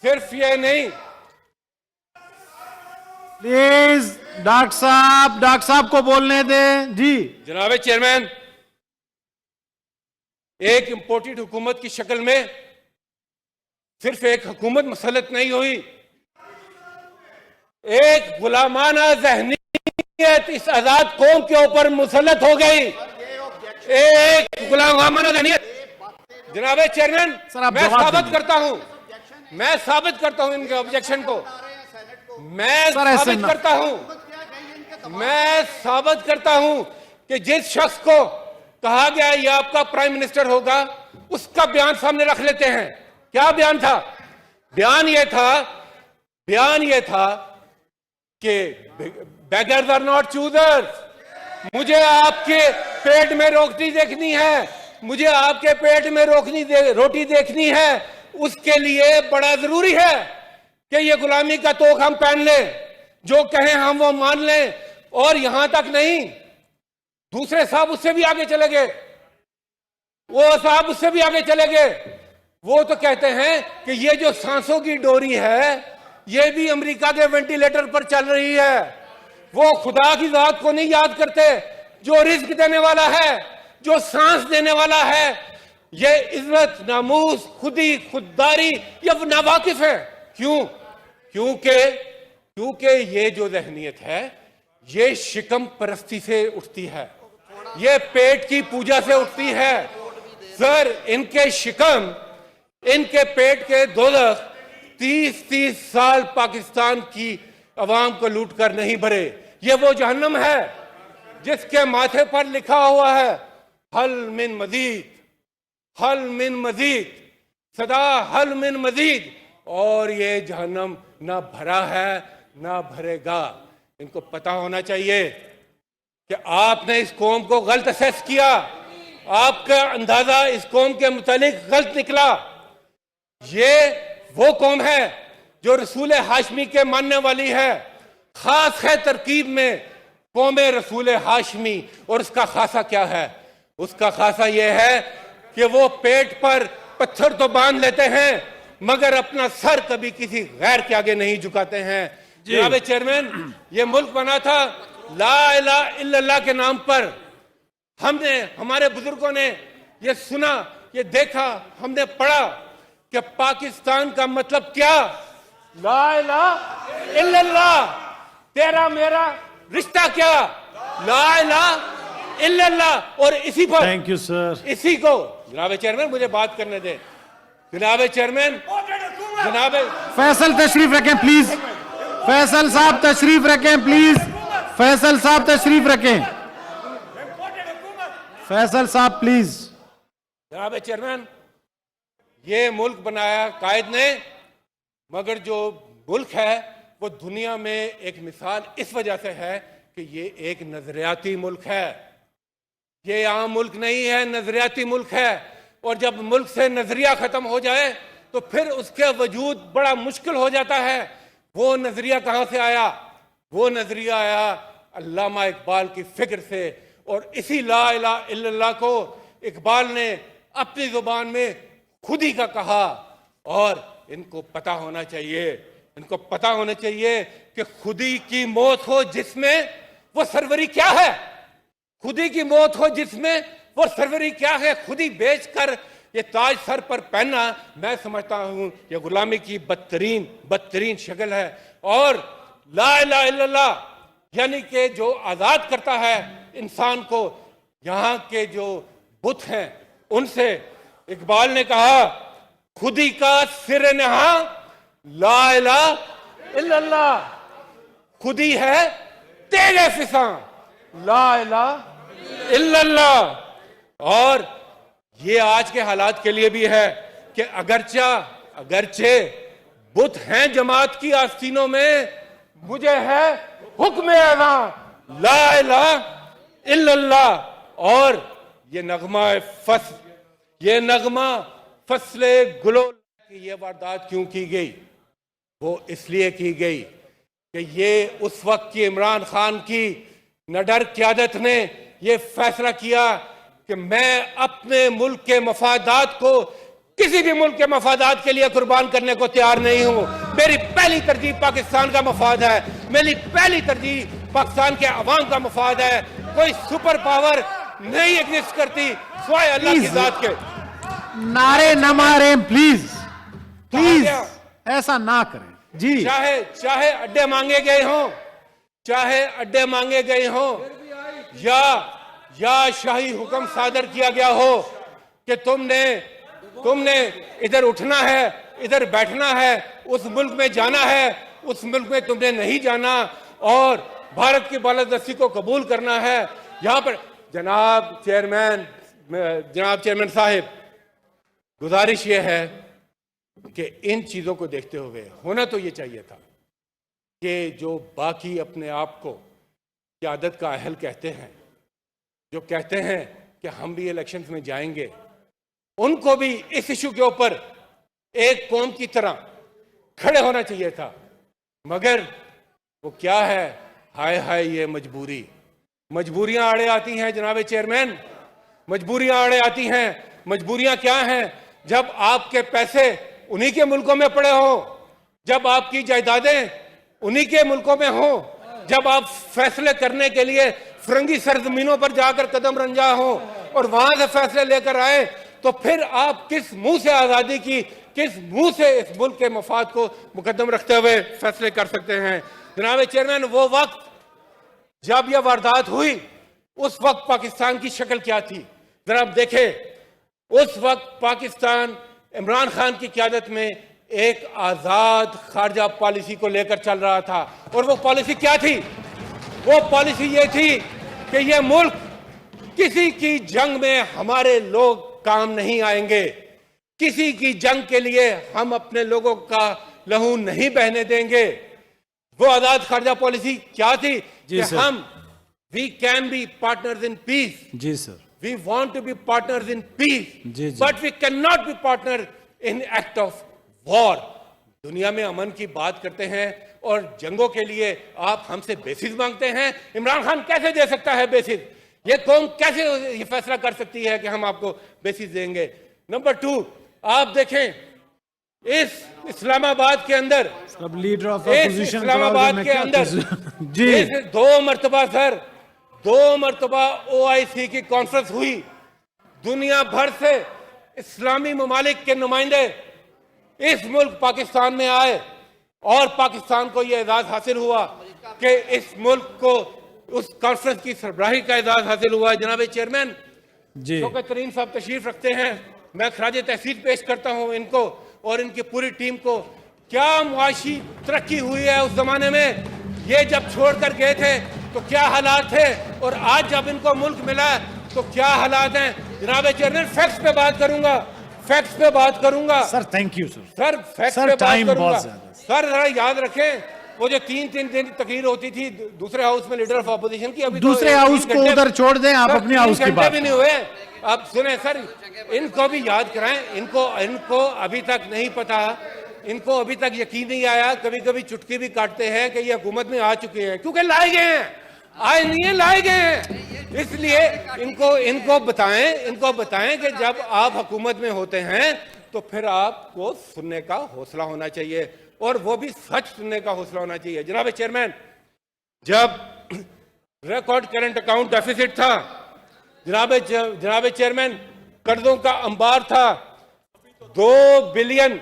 सिर्फ ये नहीं, प्लीज डॉक्टर साहब को बोलने दें जी। जनाब चेयरमैन, एक इंपोर्टेड हुकूमत की शक्ल में सिर्फ एक हुकूमत मुसल्लत नहीं हुई, एक गुलामाना ज़हनियत इस आजाद कौम के ऊपर मुसल्लत हो गई। एक गुलामाना ज़हनियत। जनाब चेयरमैन, मैं साबित करता हूं इनके ऑब्जेक्शन को। मैं साबित करता हूं कि जिस शख्स को कहा गया ये आपका प्राइम मिनिस्टर होगा, उसका बयान सामने रख लेते हैं। क्या बयान था? बयान ये था कि बेगर्स आर नॉट चूजर्स। मुझे आपके पेट में रोटी देखनी है, मुझे आपके पेट में रोटी देखनी है। उसके लिए बड़ा जरूरी है कि ये गुलामी का तोख हम पहन लें, जो कहें हम वो मान लें। और यहां तक नहीं, दूसरे साहब उससे भी आगे चले गए, वो तो कहते हैं कि ये जो सांसों की डोरी है ये भी अमेरिका के वेंटिलेटर पर चल रही है। वो खुदा की जात को नहीं याद करते जो रिस्क देने वाला है, जो सांस देने वाला है। ये इज्जत, नामूस, खुददारी ये नावाकिफ है। क्यों? क्योंकि ये जो ज़हनियत है ये शिकम परस्ती से उठती है, ये पेट की पूजा से उठती है। सर, इनके पेट के दोज़ख 30 साल पाकिस्तान की अवाम को लूट कर नहीं भरे। ये वो जहन्नम है जिसके माथे पर लिखा हुआ है हल मिन मजीद, सदा हल मिन मजीद। और ये जहन्नम ना भरा है ना भरेगा। इनको पता होना चाहिए कि आपने इस कौम को गलत असेस किया, आपका अंदाजा इस कौम के मुतालिक गलत निकला। ये वो कौम है जो रसूल हाशमी के मानने वाली है। खास है तरकीब में कौम रसूल हाशमी। और उसका खासा क्या है? उसका खासा यह है कि वो पेट पर पत्थर तो बांध लेते हैं मगर अपना सर कभी किसी गैर के आगे नहीं झुकाते हैं। जनाब चेयरमैन, ये मुल्क बना था ला इलाहा इल्लल्लाह के नाम पर। हमारे बुजुर्गों ने ये सुना, ये देखा, हमने पढ़ा कि पाकिस्तान का मतलब क्या? ला इलाहा इल्लल्लाह। तेरा मेरा रिश्ता क्या? ला इलाहा इल्लल्लाह। और इसी पर, थैंक यू सर, इसी को जनाब चेयरमैन मुझे बात करने दे। जनाब चेयरमैन, जनाब फैसल तशरीफ रखें प्लीज। फैसल साहब तशरीफ रखें प्लीज। फैसल साहब तशरीफ रखें। फैसल साहब प्लीज। जनाब चेयरमैन, ये मुल्क बनाया कायद ने, मगर जो मुल्क है वो दुनिया में एक मिसाल इस वजह से है कि ये एक नजरियाती मुल्क है। ये आम मुल्क नहीं है, नजरियाती मुल्क है। और जब मुल्क से नजरिया खत्म हो जाए तो फिर उसके वजूद बड़ा मुश्किल हो जाता है। वो नजरिया कहां से आया? वो नजरिया आया अल्लामा इकबाल की फिक्र से। और इसी ला इलाहा इल्लल्लाह को इकबाल ने अपनी जुबान में खुद ही का कहा। और इनको पता होना चाहिए कि खुदी की मौत हो जिसमें वो सरवरी क्या है। खुदी की मौत हो जिसमें वो सरवरी क्या है। खुदी बेचकर ये ताज सर पर पहनना, मैं समझता हूं ये गुलामी की बदतरीन शक्ल है। और ला इलाहा इल्लल्लाह यानी कि जो आजाद करता है इंसान को, यहां के जो बुत हैं उनसे इकबाल ने कहा खुदी का सिर नहा ला इलाहा इल्लल्लाह। खुदी है तेरे फिसा ला इलाहा इल्लल्लाह। और ये आज के हालात के लिए भी है कि अगरचे बुत हैं जमात की आस्तीनों में, मुझे है हुक्म अज़ां ला इलाहा इल्लल्लाह। और ये नगमा फसले गुलो की ये वारदात क्यों की गई? वो इसलिए की गई कि ये उस वक्त की इमरान खान की निडर क़यादत ने ये फैसला किया कि मैं अपने मुल्क के मफादात को किसी भी मुल्क के मफादात के लिए कुर्बान करने को तैयार नहीं हूं। मेरी पहली तरजीह पाकिस्तान का मफाद है, मेरी पहली तरजीह पाकिस्तान के अवाम का मफाद है। कोई सुपर पावर नहीं एग्जिस्ट करती सिवाय अल्लाह की जात के। नारे न मारे प्लीज, प्लीज गया? ऐसा ना करें जी। चाहे अड्डे मांगे गए हों, चाहे अड्डे मांगे गए हों, या शाही हुक्म सादर किया गया हो कि तुमने इधर उठना है, इधर बैठना है, उस मुल्क में जाना है, उस मुल्क में तुमने नहीं जाना और भारत की बालादस्ती को कबूल करना है। यहां पर जनाब चेयरमैन साहिब, गुजारिश यह है कि इन चीजों को देखते हुए होना तो ये चाहिए था कि जो बाकी अपने आप को क़यादत का अहल कहते हैं, जो कहते हैं कि हम भी इलेक्शंस में जाएंगे, उनको भी इस इशू के ऊपर एक कौम की तरह खड़े होना चाहिए था। मगर वो क्या है, हाय हाय ये मजबूरियां आड़े आती हैं जनाब चेयरमैन, मजबूरियां आड़े आती हैं। मजबूरियां क्या हैं? जब आपके पैसे उन्हीं के मुल्कों में पड़े हो, जब आपकी जायदादें उन्हीं के मुल्कों में हो, जब आप फैसले करने के लिए फिरंगी सरजमीनों पर जाकर कदम रंजा हो और वहां से फैसले लेकर आए, तो फिर आप किस मुंह से आजादी की, किस मुंह से इस मुल्क के मफाद को मुकद्दम रखते हुए फैसले कर सकते हैं? जनाब चेयरमैन, वो वक्त जब यह वारदात हुई, उस वक्त पाकिस्तान की शक्ल क्या थी जरा आप देखें। उस वक्त पाकिस्तान इमरान खान की क़यादत में एक आजाद खारजा पॉलिसी को लेकर चल रहा था। और वो पॉलिसी क्या थी? वो पॉलिसी ये थी कि ये मुल्क किसी की जंग में हमारे लोग काम नहीं आएंगे, किसी की जंग के लिए हम अपने लोगों का लहू नहीं बहने देंगे। वो आजाद खारजा पॉलिसी क्या थी कि हम we can be partners in peace. जी sir, we want to be partners in peace, but we can not be partner in act of war. दुनिया में अमन की बात करते हैं और जंगों के लिए आप हमसे बेसिस मांगते हैं। इमरान खान कैसे दे सकता है बेसिस? ये कौम कैसे ये फैसला कर सकती है कि हम आपको बेसिस देंगे? नंबर 2, आप देखें इस इस्लामाबाद के अंदर, लीडर ऑफ इस्लामाबाद के अंदर जी 2 मरतबा OIC की कॉन्फ्रेंस हुई। दुनिया भर से इस्लामी ममालिक के नुमाइंदे इस मुल्क पाकिस्तान में आए और पाकिस्तान को यह एजाज हासिल हुआ कि इस मुल्क को उस कॉन्फ्रेंस की सरबराही का एजाज हासिल हुआ। जनाब चेयरमैन जी, शौकत तरीन साहब तशरीफ रखते हैं, मैं खराज तहसीन पेश करता हूं इनको और इनकी पूरी टीम को। क्या मुआशी तरक्की हुई है उस जमाने में? ये जब छोड़कर गए थे तो क्या हालात थे और आज जब इनको मुल्क मिला तो क्या हालात हैं? जनाब चेयरमैन, फैक्ट्स पे बात करूंगा, फैक्ट्स पे बात करूंगा sir. Thank you sir. Sir facts पे बात करूंगा सर। जरा याद रखें वो जो 3 दिन तकरीर होती थी दूसरे हाउस में लीडर ऑफ अपोजिशन की, अभी दूसरे हाउस को उधर छोड़ दें, आप अपने हाउस की बात भी नहीं हुए। आप सुने सर, इनको भी याद कराएं, इनको अभी तक नहीं पता, इनको अभी तक यकीन नहीं आया। कभी कभी चुटकी भी काटते हैं कि ये हुकूमत में आ चुके हैं, क्योंकि लाए गए हैं, आए नहीं है, लाए गए हैं। इसलिए इनको बताएं कि जब आप हुकूमत में होते हैं तो फिर आपको सुनने का हौसला होना चाहिए और वो भी सच सुनने का हौसला होना चाहिए। जनाब चेयरमैन, जब रिकॉर्ड करंट अकाउंट डेफिसिट था, जनाब चेयरमैन, कर्जों का अंबार था, 2 बिलियन